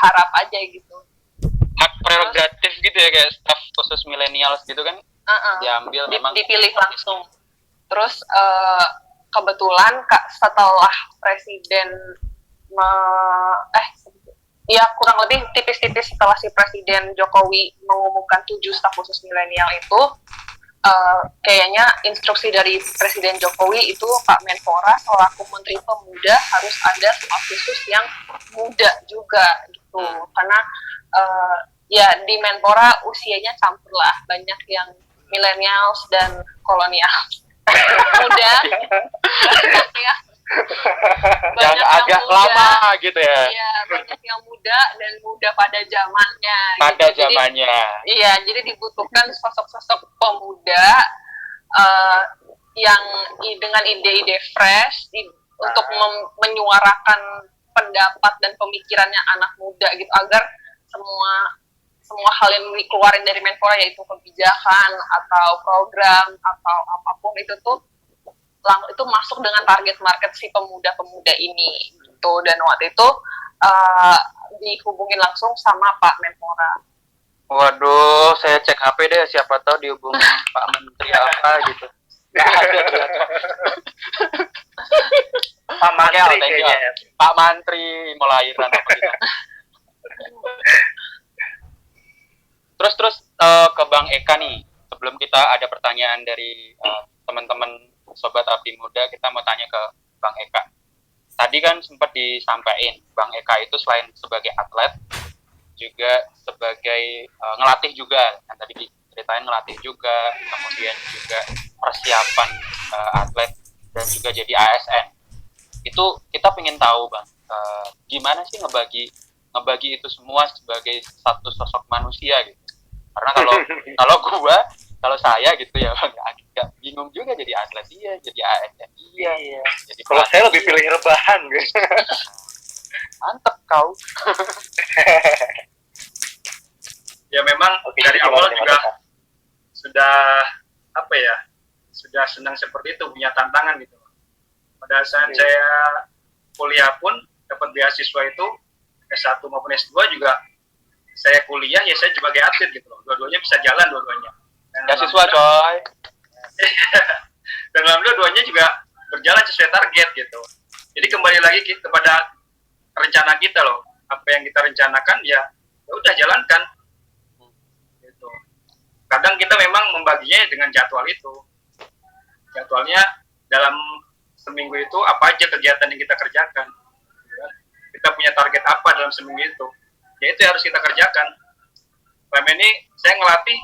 berharap aja gitu. Hak prerogatif gitu ya, kayak staf khusus milenial gitu kan, diambil memang dipilih langsung. Terus kebetulan setelah presiden kurang lebih tipis-tipis setelah si Presiden Jokowi mengumumkan 7 staf khusus milenial itu, kayaknya instruksi dari Presiden Jokowi itu Pak Menpora selaku Menteri Pemuda harus ada staf khusus yang muda juga gitu, karena ya di Menpora usianya campur lah, banyak yang millennials dan kolonial muda, yang agak muda, lama gitu ya. Iya, banyak yang muda dan muda pada zamannya. Pada gitu. Zamannya. Jadi dibutuhkan sosok-sosok pemuda yang dengan ide-ide fresh untuk menyuarakan pendapat dan pemikirannya anak muda gitu, agar semua hal yang dikeluarin dari Menpora, yaitu kebijakan atau program atau apapun itu masuk dengan target market si pemuda-pemuda ini gitu. Dan waktu itu dihubungin langsung sama Pak Menpora. Waduh, saya cek HP deh, siapa tahu dihubungin Pak Menteri apa gitu. Pak Menteri kayaknya. Pak Menteri melahiran apa gitu. Terus ke Bang Eka nih, sebelum kita ada pertanyaan dari teman-teman Sobat Abdi Muda, kita mau tanya ke Bang Eka. Tadi kan sempat disampaikan, Bang Eka itu selain sebagai atlet, juga sebagai ngelatih juga. Kan tadi diceritain ngelatih juga, kemudian juga persiapan atlet, dan juga jadi ASN. Itu kita pengen tahu, Bang, gimana sih ngebagi itu semua sebagai satu sosok manusia gitu. Karena kalau saya gitu ya, agak bingung juga jadi atlet jadi ASN iya. Jadi kalau saya lebih pilih rebahan gitu. Mantep kau. Ya memang dari awal juga sudah senang seperti itu, punya tantangan gitu. Pada saat saya kuliah pun dapat beasiswa itu S1 maupun S2 juga, saya kuliah ya saya sebagai atlet gitu loh. Dua-duanya bisa jalan dua-duanya. Beasiswa coy. Dan alhamdulillah dua-duanya juga berjalan sesuai target gitu. Jadi kembali lagi kepada rencana kita loh. Apa yang kita rencanakan ya udah jalankan. Gitu. Kadang kita memang membaginya dengan jadwal itu. Jadwalnya dalam seminggu itu apa aja kegiatan yang kita kerjakan. Kita punya target apa dalam seminggu itu. Ya itu yang harus kita kerjakan. Selama ini saya ngelatih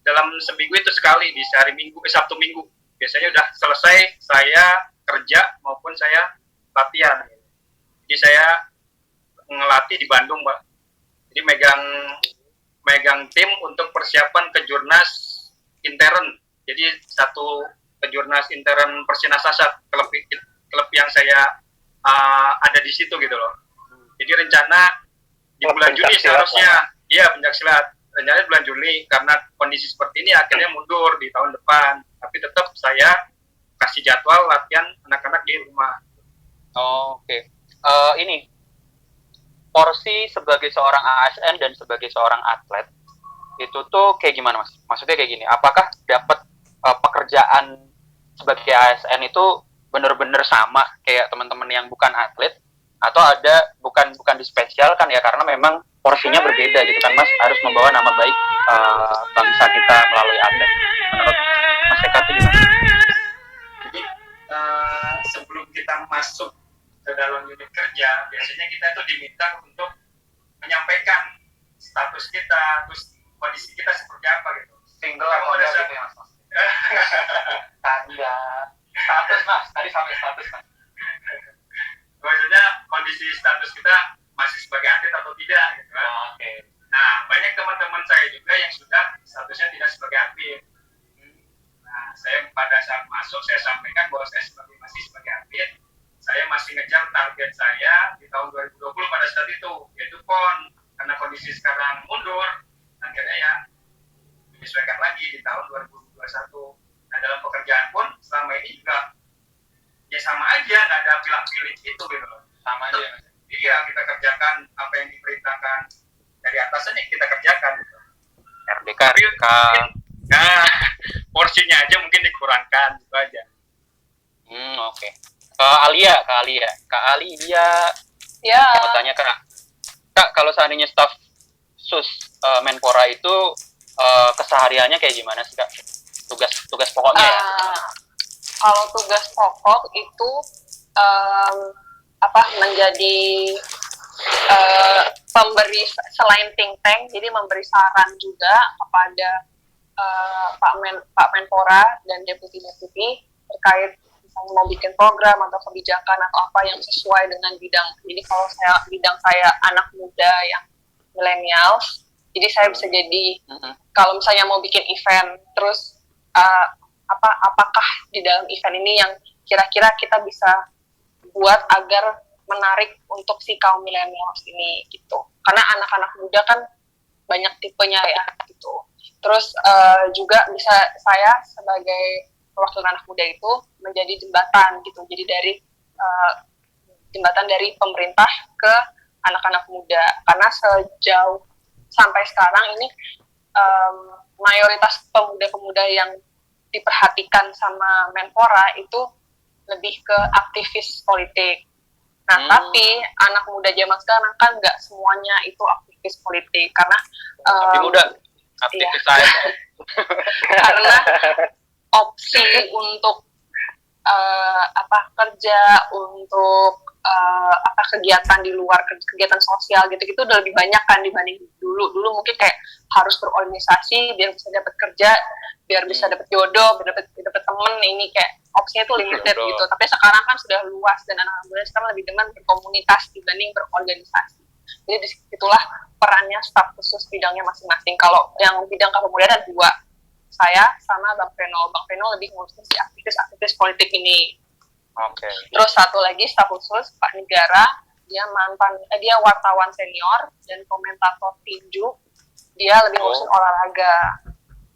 dalam seminggu itu sekali, di hari Minggu, Sabtu Minggu. Biasanya udah selesai saya kerja maupun saya latihan. Jadi saya ngelatih di Bandung, Mbak. Jadi megang tim untuk persiapan kejurnas intern. Jadi satu kejurnas intern Persinas Asat, klub yang saya ada di situ gitu loh. Jadi rencana di bulan Juni seharusnya, pencaksilat. Rencananya bulan Juni, karena kondisi seperti ini akhirnya mundur di tahun depan. Tapi tetap saya kasih jadwal latihan anak-anak di rumah. Oke. Ini porsi sebagai seorang ASN dan sebagai seorang atlet itu tuh kayak gimana, Mas? Maksudnya kayak gini, apakah dapat pekerjaan sebagai ASN itu benar-benar sama kayak teman-teman yang bukan atlet, atau ada bukan dispesialkan ya, karena memang porsinya berbeda gitu kan, Mas, harus membawa nama baik bangsa kita melalui atlet. Menurut Mas Eka itu gimana? Jadi sebelum kita masuk ke dalam unit kerja, biasanya kita tuh diminta untuk menyampaikan status kita, terus kondisi kita seperti apa gitu. Single atau ada gitu ya, Mas? Tadi ya status, Mas, tadi sampai status, Mas. Maksudnya kondisi status kita masih sebagai atlet atau tidak gitu kan. Oke. Nah, banyak teman-teman saya juga yang sudah statusnya tidak sebagai atlet. Nah, saya pada saat masuk saya sampaikan bahwa saya masih sebagai atlet. Saya masih ngejar target saya di tahun 2020 pada saat itu, yaitu PON. Karena kondisi sekarang mundur, akhirnya ya menyesuaikan lagi di tahun 2021. Nah, dalam pekerjaan pun selama ini juga ya sama aja, nggak ada pilih-pilih itu gitu loh. Sama aja ya, Mas? Iya, kita kerjakan apa yang diperintahkan dari atasan yang kita kerjakan. RDK, Tapi RDK. nah, porsinya aja mungkin dikurangkan gitu aja. Oke. Kak Alia. Kak Alia, Ya, mau tanya Kak, kalau seandainya staf Menpora itu kesehariannya kayak gimana sih Kak? Tugas pokoknya ya? kalau tugas pokok itu menjadi pemberi selain think tank, jadi memberi saran juga kepada Pak Menpora dan deputi-deputi terkait misalnya mau bikin program atau kebijakan atau apa yang sesuai dengan bidang. Jadi kalau bidang saya anak muda yang millennials, jadi saya bisa jadi kalau misalnya mau bikin event, terus apakah di dalam event ini yang kira-kira kita bisa buat agar menarik untuk si kaum millennials ini gitu. Karena anak-anak muda kan banyak tipenya ya gitu. Terus juga bisa saya sebagai perwakilan anak muda itu menjadi jembatan gitu. Jadi dari jembatan dari pemerintah ke anak-anak muda. Karena sejauh sampai sekarang ini mayoritas pemuda-pemuda yang diperhatikan sama Menpora itu lebih ke aktivis politik. Nah, tapi anak muda zaman sekarang kan nggak semuanya itu aktivis politik karena muda aktivis saya. Karena opsi untuk kerja, untuk kegiatan di luar, kegiatan sosial gitu-gitu udah lebih banyak kan dibanding dulu. Dulu mungkin kayak harus berorganisasi biar bisa dapat kerja, biar bisa dapat jodoh, biar dapat temen, ini kayak opsinya tuh limited gitu. Tapi sekarang kan sudah luas dan anak-anak muda sekarang lebih demen berkomunitas dibanding berorganisasi. Jadi disitulah perannya staf khusus bidangnya masing-masing. Kalau yang bidang kepemudaan ada 2, saya sama Bang Veno. Bang Veno lebih ngurusin si aktivis politik ini. Oke. Terus satu lagi staf khusus Pak Negara, dia wartawan senior dan komentator tinju. Dia lebih ngurusin olahraga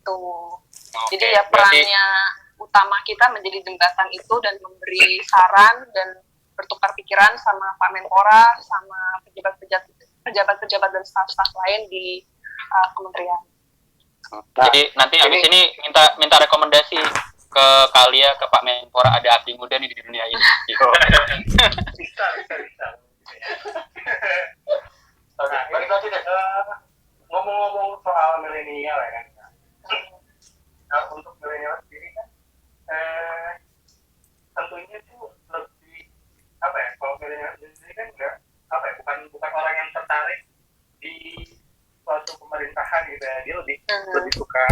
tuh. Jadi ya perannya utama kita menjadi jembatan itu dan memberi saran dan bertukar pikiran sama Pak Menpora, sama pejabat-pejabat dan staf-staf lain di kementerian. Jadi nanti abis ini minta rekomendasi ke Kalia, ke Pak Menpora, ada abdi muda nih di dunia ini. Bisa. Oke, balik lagi deh. Ngomong-ngomong soal milenial ya kan. Untuk milenial sendiri kan, tentunya tuh lebih apa ya? Kalau milenial sendiri kan enggak apa ya? Bukan orang yang tertarik di suatu pemerintahan gitu ya. Dia lebih suka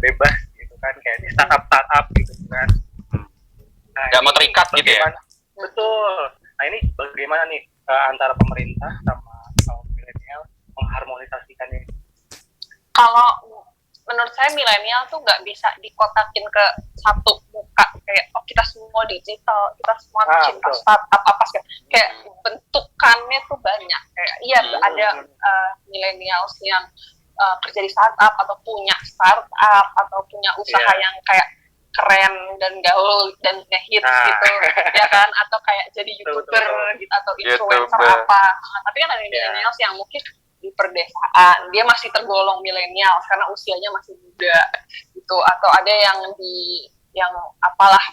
bebas gitu kan, kayak di startup gitu kan. Nah, nggak mau terikat gitu ya? Betul. Nah ini bagaimana nih antara pemerintah sama kaum milenial mengharmonisasikan ini? Kalau menurut saya milenial tuh nggak bisa dikotakin ke satu muka kayak kita semua digital, kita semua cinta startup apa sih, kayak bentukannya tuh banyak. Kayak ada milenials yang kerja di startup atau punya startup atau punya usaha yang kayak keren dan gaul dan ngehit gitu ya kan, atau kayak jadi YouTuber gitu atau influencer apa. Tapi kan ada milenials yang mungkin di perdesaan, dia masih tergolong milenial karena usianya masih muda gitu, atau ada yang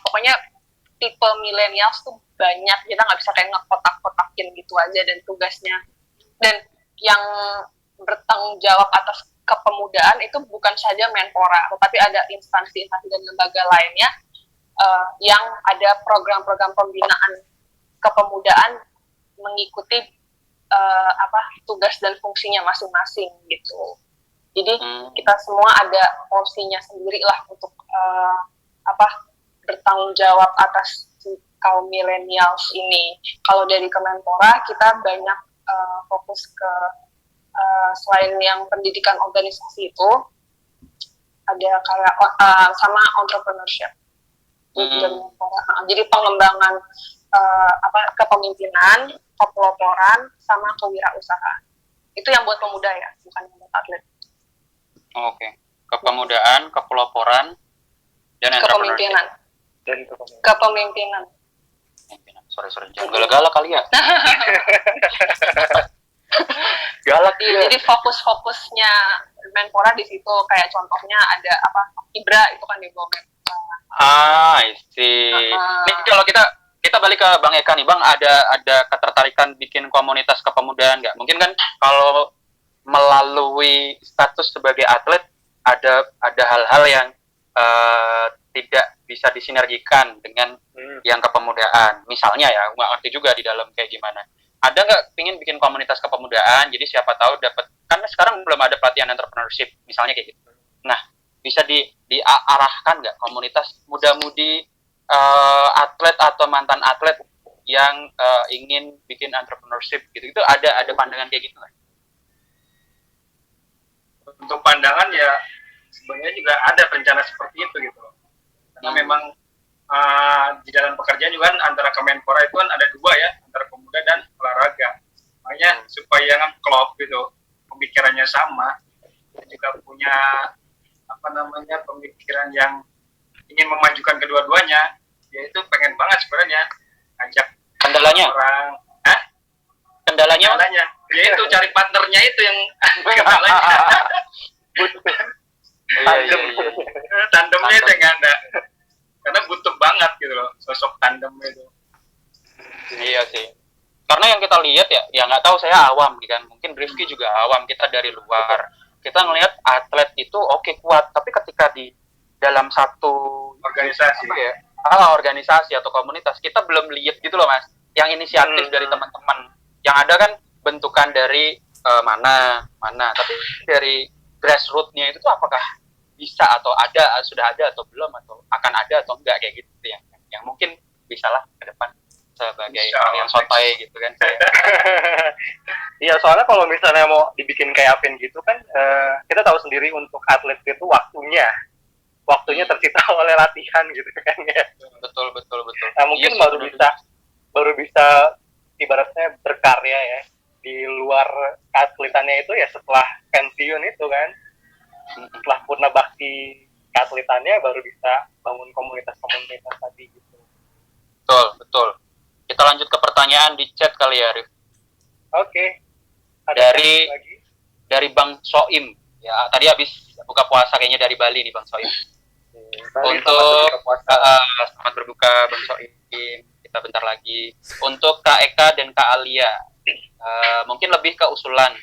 pokoknya tipe milenials tuh banyak, kita nggak bisa kayak ngekotak-kotakin gitu aja. Dan tugasnya dan yang bertanggung jawab atas kepemudaan itu bukan saja Menpora, tetapi ada instansi-instansi dan lembaga lainnya yang ada program-program pembinaan kepemudaan mengikuti tugas dan fungsinya masing-masing gitu. Jadi kita semua ada porsinya sendiri lah untuk bertanggung jawab atas kaum millennials ini. Kalau dari Kemenpora kita banyak fokus ke selain yang pendidikan organisasi itu ada kayak sama entrepreneurship. Jadi pengembangan kepemimpinan, kepeloporan, sama kewirausahaan. Itu yang buat pemuda ya, bukan yang buat atlet. Oke. Kepemudaan, kepeloporan, dan kepemimpinan. entrepreneurship. Kepemimpinan. Sorry, jangan galak-galak kali ya. Galak dia. Jadi fokusnya Menpora di situ, kayak contohnya ada apa, Ibra itu kan di bawah Menpora. I see. Nih kalau kita balik ke Bang Eka nih, Bang, ada ketertarikan bikin komunitas kepemudaan nggak? Mungkin kan kalau melalui status sebagai atlet ada hal-hal yang tidak bisa disinergikan dengan yang kepemudaan. Misalnya ya, nggak ngerti juga di dalam kayak gimana. Ada nggak pingin bikin komunitas kepemudaan? Jadi siapa tahu dapat, kan sekarang belum ada pelatihan entrepreneurship, misalnya kayak gitu. Nah, bisa diarahkan nggak komunitas muda-mudi atlet atau mantan atlet yang ingin bikin entrepreneurship gitu? Itu ada pandangan kayak gitu nggak? Untuk pandangan ya sebenarnya juga ada rencana seperti itu gitu. Karena memang di dalam pekerjaan juga kan antara Kemenpora itu kan ada dua ya, antara pemuda dan olahraga. Makanya supaya klop gitu, pemikirannya sama, dan juga punya pemikiran yang ingin memajukan kedua-duanya, yaitu pengen banget sebenarnya ajak Kendalanya? orang, Kendalanya? yaitu cari partnernya itu yang kendalanya. Iya. Tandemnya itu yang nggak ada, karena butuh banget gitu loh sosok tandem itu. Iya sih. Karena yang kita lihat ya nggak tahu, saya awam kan. Mungkin Rifki juga awam, kita dari luar. Kita ngelihat atlet itu oke, kuat, tapi ketika di dalam satu Organisasi. organisasi atau komunitas, kita belum lihat gitu loh, Mas. Yang inisiatif dari teman-teman. Yang ada kan bentukan dari mana, tapi dari grassroots-nya itu tuh apakah bisa atau sudah ada atau belum, atau akan ada atau enggak, kayak gitu yang mungkin bisalah ke depan sebagai hal yang sotoy gitu kan. Iya, soalnya kalau misalnya mau dibikin kayak Apin gitu kan, kita tahu sendiri untuk atlet itu waktunya tersita oleh latihan gitu kan ya. Betul. Nah, mungkin baru bisa ibaratnya berkarya ya di luar keatletannya itu ya setelah pensiun itu kan. Setelah purna bakti keatletannya baru bisa bangun komunitas-komunitas tadi gitu. Betul. Kita lanjut ke pertanyaan di chat kali ya, Rif. Oke. Dari Bang Soim. Ya, tadi habis buka puasa kayaknya dari Bali nih Bang Soim. Untuk selamat berbuka Bang Soim. Kita bentar lagi. Untuk Kak Eka dan Kak Alia, mungkin lebih ke usulan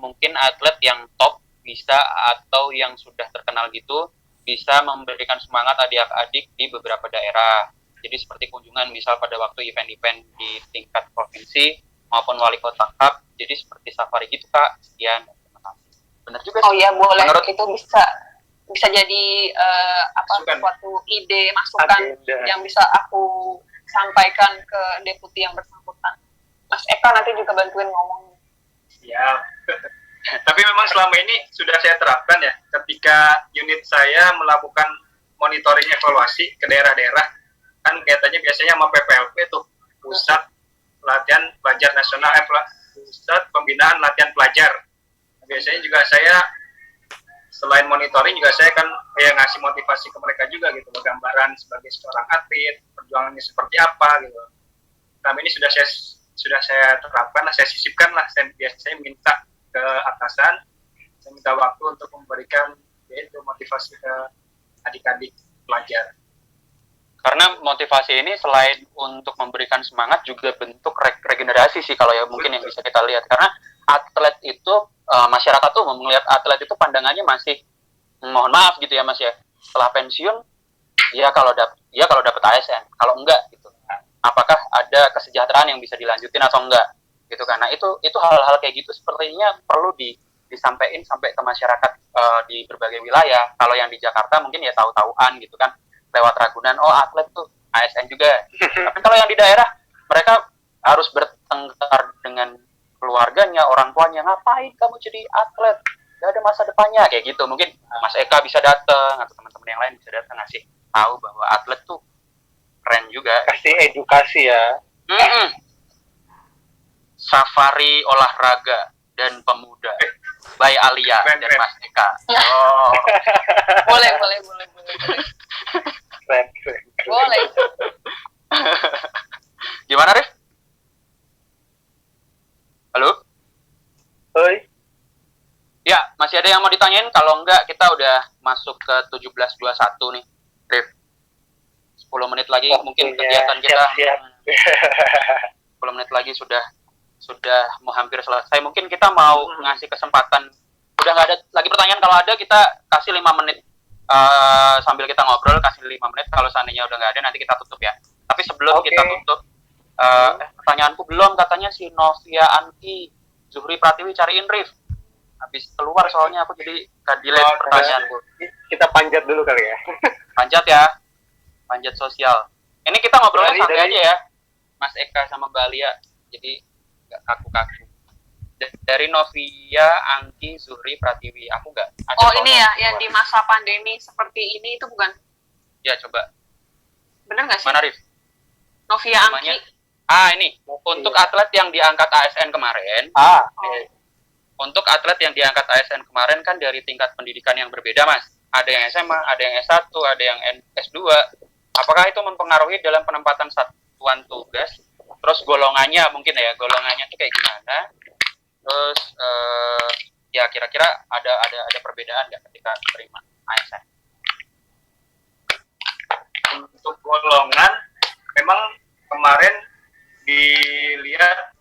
mungkin atlet yang top bisa atau yang sudah terkenal gitu bisa memberikan semangat adik-adik di beberapa daerah. Jadi seperti kunjungan misal pada waktu event-event di tingkat provinsi maupun wali kota cup. Jadi seperti safari gitu, Kak. Sekian, terima kasih. Benar juga sih. Oh iya, boleh. Menurut itu bisa jadi suatu ide, masukan yang bisa aku sampaikan ke deputi yang bersangkutan. Mas Eka nanti juga bantuin ngomong. Siap. Tapi memang selama ini sudah saya terapkan ya, ketika unit saya melakukan monitoring evaluasi ke daerah-daerah, kan kaitannya biasanya sama PPLP tuh, Pusat Latihan Pelajar Nasional, Pusat Pembinaan Latihan Pelajar. Biasanya juga saya selain monitoring juga saya kan ngasih motivasi ke mereka juga gitu, gambaran sebagai seorang atlet, perjuangannya seperti apa gitu. Nah, ini sudah saya terapkan, saya sisipkan lah, saya biasanya minta ke atasan, saya minta waktu untuk memberikan yaitu motivasi ke adik-adik pelajar. Karena motivasi ini selain untuk memberikan semangat juga bentuk regenerasi sih kalau ya mungkin yang bisa kita lihat. Karena atlet itu masyarakat tuh melihat atlet itu pandangannya masih mohon maaf gitu ya Mas ya. Setelah pensiun ya kalau dapat ASN, kalau enggak gitu. Apakah ada kesejahteraan yang bisa dilanjutin atau enggak gitu, karena itu hal-hal kayak gitu sepertinya perlu disampaikan sampai ke masyarakat di berbagai wilayah. Kalau yang di Jakarta mungkin ya tahu-tahuan gitu kan lewat Ragunan, oh atlet tuh ASN juga. Tapi kalau yang di daerah mereka harus bertengkar dengan keluarganya, orang tuanya, ngapain kamu jadi atlet, gak ada masa depannya kayak gitu. Mungkin Mas Eka bisa datang atau teman-teman yang lain bisa datang ngasih tahu bahwa atlet tuh keren juga, kasih edukasi ya. Safari olahraga dan pemuda by Alia dan Mas Eka. Oh. Boleh. Keren. Boleh. Gimana, Rif? Halo? Oi. Ya, masih ada yang mau ditanyain? Kalau enggak, kita udah masuk ke 17.21 nih, Rif. 10 menit lagi mungkin kegiatan kita. Siap. 10 menit lagi sudah mau hampir selesai. Mungkin kita mau ngasih kesempatan. Udah nggak ada lagi pertanyaan. Kalau ada, kita kasih 5 menit. Sambil kita ngobrol, kasih 5 menit. Kalau seandainya udah nggak ada, nanti kita tutup ya. Tapi sebelum kita tutup, pertanyaanku belum. Katanya si Novia Anki Zuhri Pratiwi cariin Rif. Habis keluar soalnya aku jadi delete pertanyaanku. Kita panjat dulu kali ya. Panjat ya. Panjat sosial. Ini kita ngobrolnya santai dari- aja ya. Mas Eka sama Mbak Alia. Jadi nggak kaku-kaku. Dari Novia Angki Zuhri Pratiwi. Aku nggak ada. Oh ini ya, yang di masa pandemi seperti ini itu bukan? Ya coba. Bener nggak sih? Mana Rif? Novia Namanya? Angki. Ini. Untuk atlet yang diangkat ASN kemarin. Oh. Untuk atlet yang diangkat ASN kemarin kan dari tingkat pendidikan yang berbeda, Mas. Ada yang SMA, ada yang S1, ada yang S2. Apakah itu mempengaruhi dalam penempatan satuan tugas? Terus golongannya mungkin ya, golongannya itu kayak gimana? Terus ya kira-kira ada perbedaan nggak ketika terima ASN? Untuk golongan memang kemarin dilihat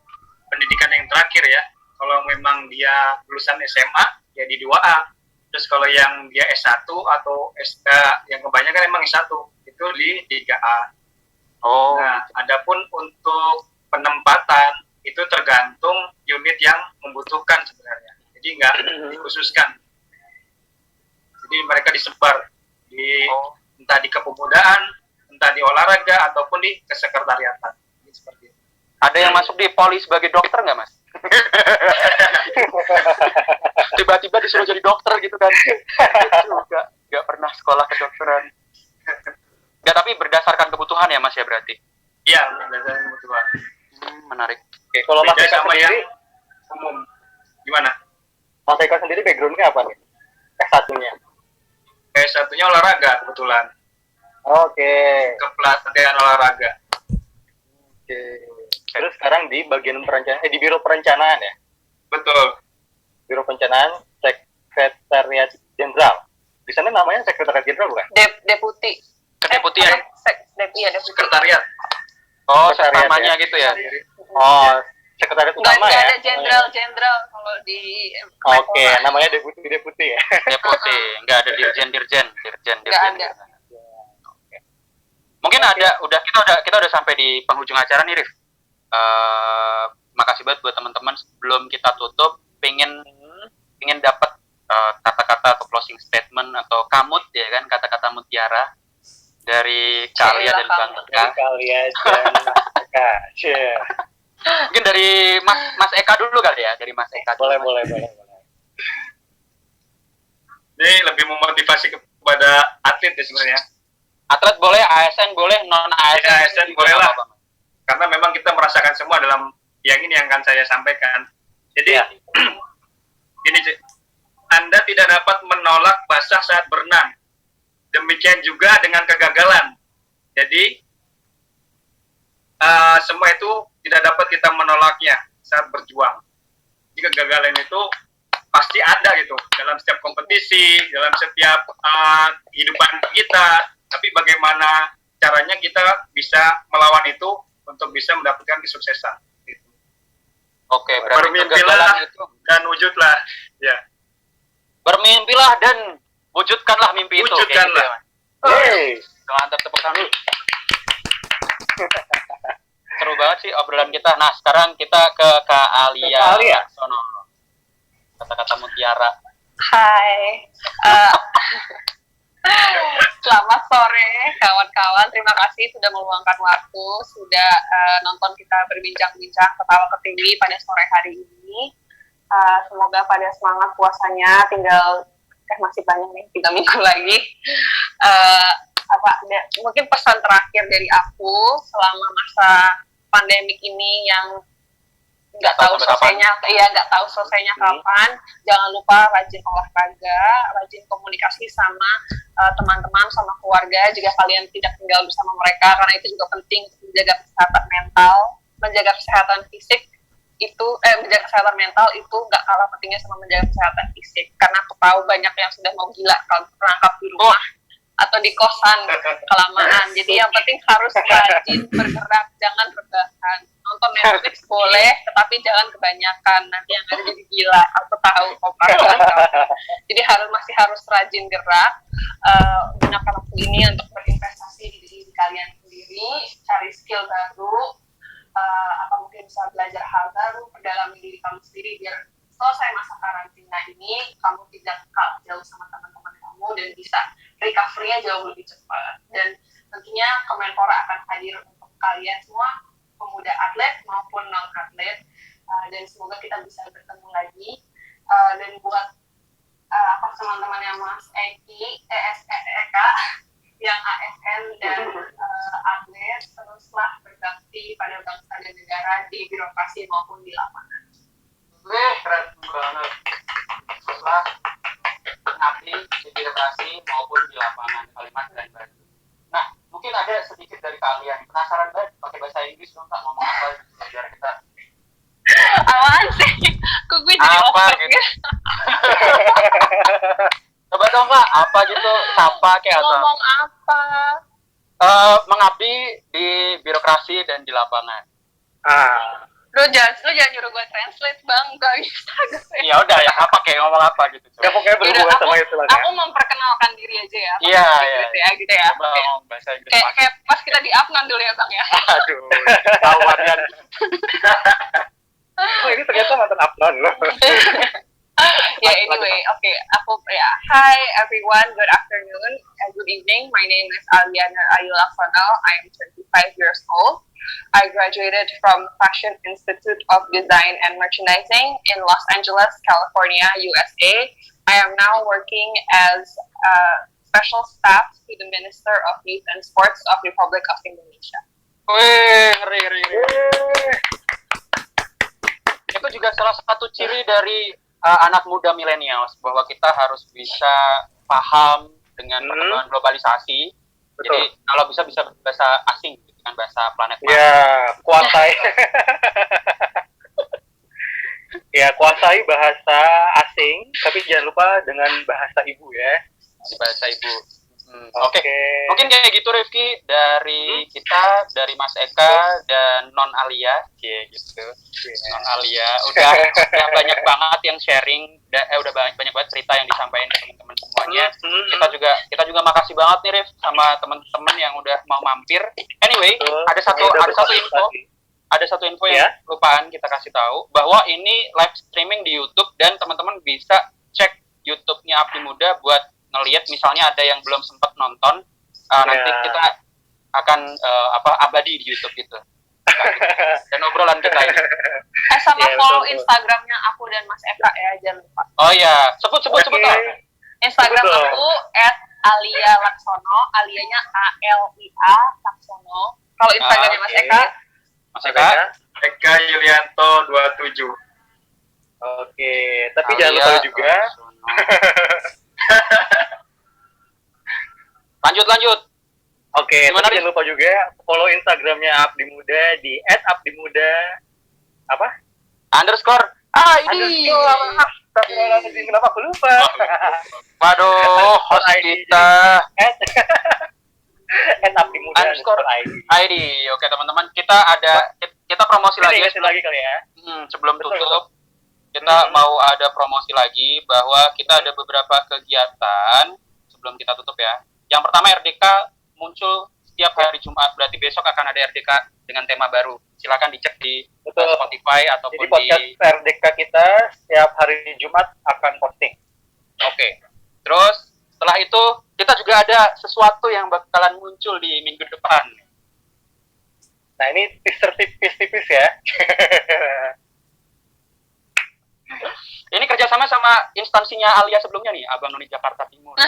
pendidikan yang terakhir ya. Kalau memang dia lulusan SMA ya di 2A. Terus kalau yang dia S1 atau SK yang kebanyakan emang S1 itu di 3A. Oh. Nah, adapun untuk penempatan itu tergantung unit yang membutuhkan sebenarnya. Jadi nggak dikhususkan. Jadi mereka disebar di entah di kepemudaan, entah di olahraga ataupun di kesekretariatan. Ini seperti itu. Ada yang masuk di Polri sebagai dokter nggak, Mas? Tiba-tiba disuruh jadi dokter gitu kan? Nggak pernah sekolah kedokteran. Nggak, tapi berdasarkan kebutuhan ya, Mas ya berarti? Iya, berdasarkan kebutuhan. Menarik. Oke, kalau Mas Beda Eka sama sendiri, yang umum. Gimana? Mas Eka sendiri background-nya apa nih? S1-nya. S1-nya olahraga kebetulan. Oke. Kepelatihan olahraga. Oke. Terus sekarang di bagian perencanaan, di Biro Perencanaan ya? Betul. Biro Perencanaan Sekretariat Jenderal. Di sana namanya Sekretariat Jenderal bukan? Deputi. Kedeputian. Iya, deputi. Sekretariat. Oh, Sekretariat sesamanya ya? gitu ya? Oh, Sekretariat Nggak Utama ya? ada jenderal kalau di Oke, Menpora. namanya Deputi ya? Deputi, nggak ada dirjen. Nggak ada. Oke. Mungkin kita udah sampai di penghujung acara nih, Rif. Makasih banget buat teman-teman. Sebelum kita tutup, pengen dapat kata-kata atau closing statement atau kamut ya kan, kata-kata mutiara dari kalian dan Bang Eka. Kalian dan Eka. Mungkin dari Mas Eka dulu kali ya, dari Mas Eka. Boleh. Ini lebih memotivasi kepada atlet ya sebenarnya. Atlet boleh, ASN boleh, non ASN. Ya, ASN boleh lah. Karena memang kita merasakan semua dalam yang ini yang akan saya sampaikan. Jadi, gini, Anda tidak dapat menolak basah saat berenang. Demikian juga dengan kegagalan. Jadi, semua itu tidak dapat kita menolaknya saat berjuang. Jadi kegagalan itu pasti ada gitu dalam setiap kompetisi, dalam setiap kehidupan kita. Tapi bagaimana caranya kita bisa melawan itu untuk bisa mendapatkan kesuksesan. Gitu. Oke, berarti Bermimpilah itu. dan wujudlah. Ya. Bermimpilah dan wujudkanlah mimpi itu. Wujudkanlah. Hey. Mantap, tepuk tangan. Seru banget sih obrolan kita. Nah, sekarang kita ke Kak Alia. Sono. Kata-kata mutiara. Hai. Selamat sore kawan-kawan. Terima kasih sudah meluangkan waktu, sudah nonton kita berbincang-bincang ketawa ketiwi pada sore hari ini. Semoga pada semangat puasanya, tinggal masih banyak nih, 3 minggu lagi. Mungkin pesan terakhir dari aku selama masa pandemik ini yang nggak tahu selesainya, nggak tahu selesainya kapan. Jangan lupa rajin olahraga, rajin komunikasi sama teman-teman, sama keluarga jika kalian tidak tinggal bersama mereka, karena itu juga penting untuk menjaga kesehatan mental, menjaga kesehatan fisik itu, menjaga kesehatan mental itu nggak kalah pentingnya sama menjaga kesehatan fisik, karena aku tahu banyak yang sudah mau gila kalau terperangkap di rumah atau di kosan kelamaan. Jadi yang penting harus rajin bergerak, jangan rebahan. Nonton Netflix boleh, tetapi jangan kebanyakan, nanti yang ada jadi gila. Aku tahu kok. Jadi masih harus rajin gerak, gunakan waktu ini untuk berinvestasi di diri kalian sendiri, cari skill baru, atau mungkin bisa belajar hal baru, perdalami diri kamu sendiri biar selesai masa karantina ini kamu tidak kalah jauh sama teman-teman kamu dan bisa recovery-nya jauh lebih cepat. Dan tentunya Kemenpora akan hadir untuk kalian semua, pemuda atlet maupun non-atlet, dan semoga kita bisa bertemu lagi. Dan buat teman-temannya Mas Eka yang ASN dan atlet, teruslah berbakti pada bangsa dan negara di birokrasi maupun di lapangan. Keren banget. Teruslah mengabdi di birokrasi maupun di lapangan. Kalimat keren banget. Nah, mungkin ada sedikit dari kalian penasaran banget pakai bahasa Inggris dong, tak ngomong apa biar kita Apaan sih? Kok gue jadi apa over gitu. Coba dong Kak, apa gitu, sapa kayak atau ngomong apa? mengabdi di birokrasi dan di lapangan. Lu jangan nyuruh gue translate bang, gak bisa gue. Ya udah ya, apa kayak ngomong apa gitu. Ya pokoknya berhubungan sama itu lah. Aku memperkenalkan diri aja ya. Iya. Gitu ya. Coba ngomong bahasa Inggris. Kayak pas kita di Afnan dulu ya bang ya. Aduh, tahuannya. Oh ini ternyata mantan Afnan loh. Anyway, okay. Hi everyone, good afternoon, good evening. My name is Aliana Ayu Laksono. I am 25 years old. I graduated from Fashion Institute of Design and Merchandising in Los Angeles, California, USA. I am now working as special staff to the Minister of Youth and Sports of Republic of Indonesia. Wih, ngeri. Itu juga salah satu ciri dari anak muda milenials, bahwa kita harus bisa paham dengan perkembangan globalisasi. Betul. Jadi kalau bisa bahasa asing dengan bahasa planet Mars. Ya, kuasai. Kuasai bahasa asing, tapi jangan lupa dengan bahasa ibu ya. Bahasa ibu. Oke. Mungkin kayak gitu Rifki, dari kita, dari Mas Eka dan Non Alia, gitu. Non Alia udah banyak banget yang sharing, udah banyak banget cerita yang disampaikan ke teman-teman semuanya. Kita juga makasih banget nih Rif sama teman-teman yang udah mau mampir. Anyway, ada satu info yang lupaan kita kasih tahu, bahwa ini live streaming di YouTube dan teman-teman bisa cek YouTube-nya Abdi Muda buat ngelihat, misalnya ada yang belum sempat nonton, nanti kita akan abadi di YouTube gitu. Dan obrolan kita ini. Sama follow Instagramnya aku dan Mas Eka ya, jangan lupa. Oh ya, sebut. Instagram aku @AliaLaksono, Alianya ALIA Laksono. Kalau Instagramnya Mas Eka? Mas Eka? Eka Yulianto 27. Oke, tapi jangan lupa juga. Lanjut. Oke, Gimana, jangan lupa juga follow Instagramnya Abdi Muda di @abdimuda apa? Ini. Kenapa aku lupa? Waduh, host kita. @abdimuda_id. Oke teman-teman, kita promosi lagi. Lagi kali ya. Sebelum tutup, kita mau ada promosi lagi, bahwa kita ada beberapa kegiatan sebelum kita tutup ya. Yang pertama, RDK muncul setiap hari Jumat, berarti besok akan ada RDK dengan tema baru. Silakan dicek di Spotify ataupun di podcast RDK kita setiap hari Jumat akan posting. Oke. Terus setelah itu kita juga ada sesuatu yang bakalan muncul di minggu depan. Nah ini teaser tipis-tipis ya. Ini kerjasama sama instansinya Alia sebelumnya nih, Abang Noni Jakarta Timur.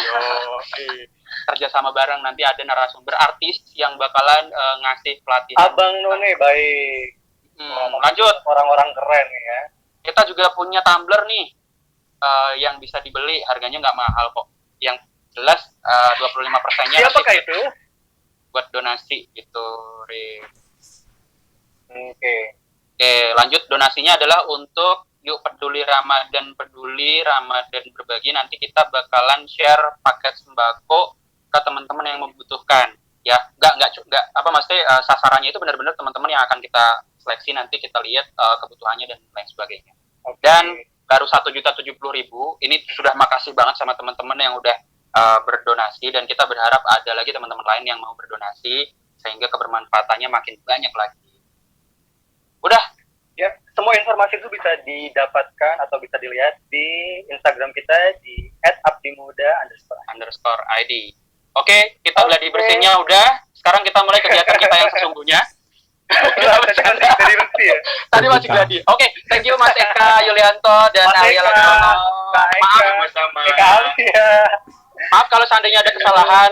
Kerjasama bareng, nanti ada narasumber artis yang bakalan ngasih pelatihan. Abang Noni baik. Lanjut. Orang-orang keren ya. Kita juga punya tumbler nih yang bisa dibeli, harganya nggak mahal kok. Yang jelas 25%-nya Siapakah itu? buat donasi gitu, Ri. Oke. Oke, lanjut. Donasinya adalah untuk Yuk Peduli Ramadan Berbagi. Nanti kita bakalan share paket sembako ke teman-teman yang membutuhkan. Ya, enggak apa maksudnya sasarannya itu benar-benar teman-teman yang akan kita seleksi, nanti kita lihat kebutuhannya dan lain sebagainya. Okay. Dan baru 1.070.000. Ini sudah makasih banget sama teman-teman yang udah berdonasi, dan kita berharap ada lagi teman-teman lain yang mau berdonasi sehingga kebermanfaatannya makin banyak lagi. Udah. Ya, semua informasi itu bisa didapatkan atau bisa dilihat di Instagram kita di @abdimuda__id. Oke, kita gladi bersihnya udah. Sekarang kita mulai kegiatan kita yang sesungguhnya. Tadi bersih ya? Tadi masih gladi. Oke, thank you Mas Eka Yulianto dan Mas Arya Eka, Laksono. Kak Eka, Maaf, Sama-sama. Eka Alia. maaf kalau seandainya ada kesalahan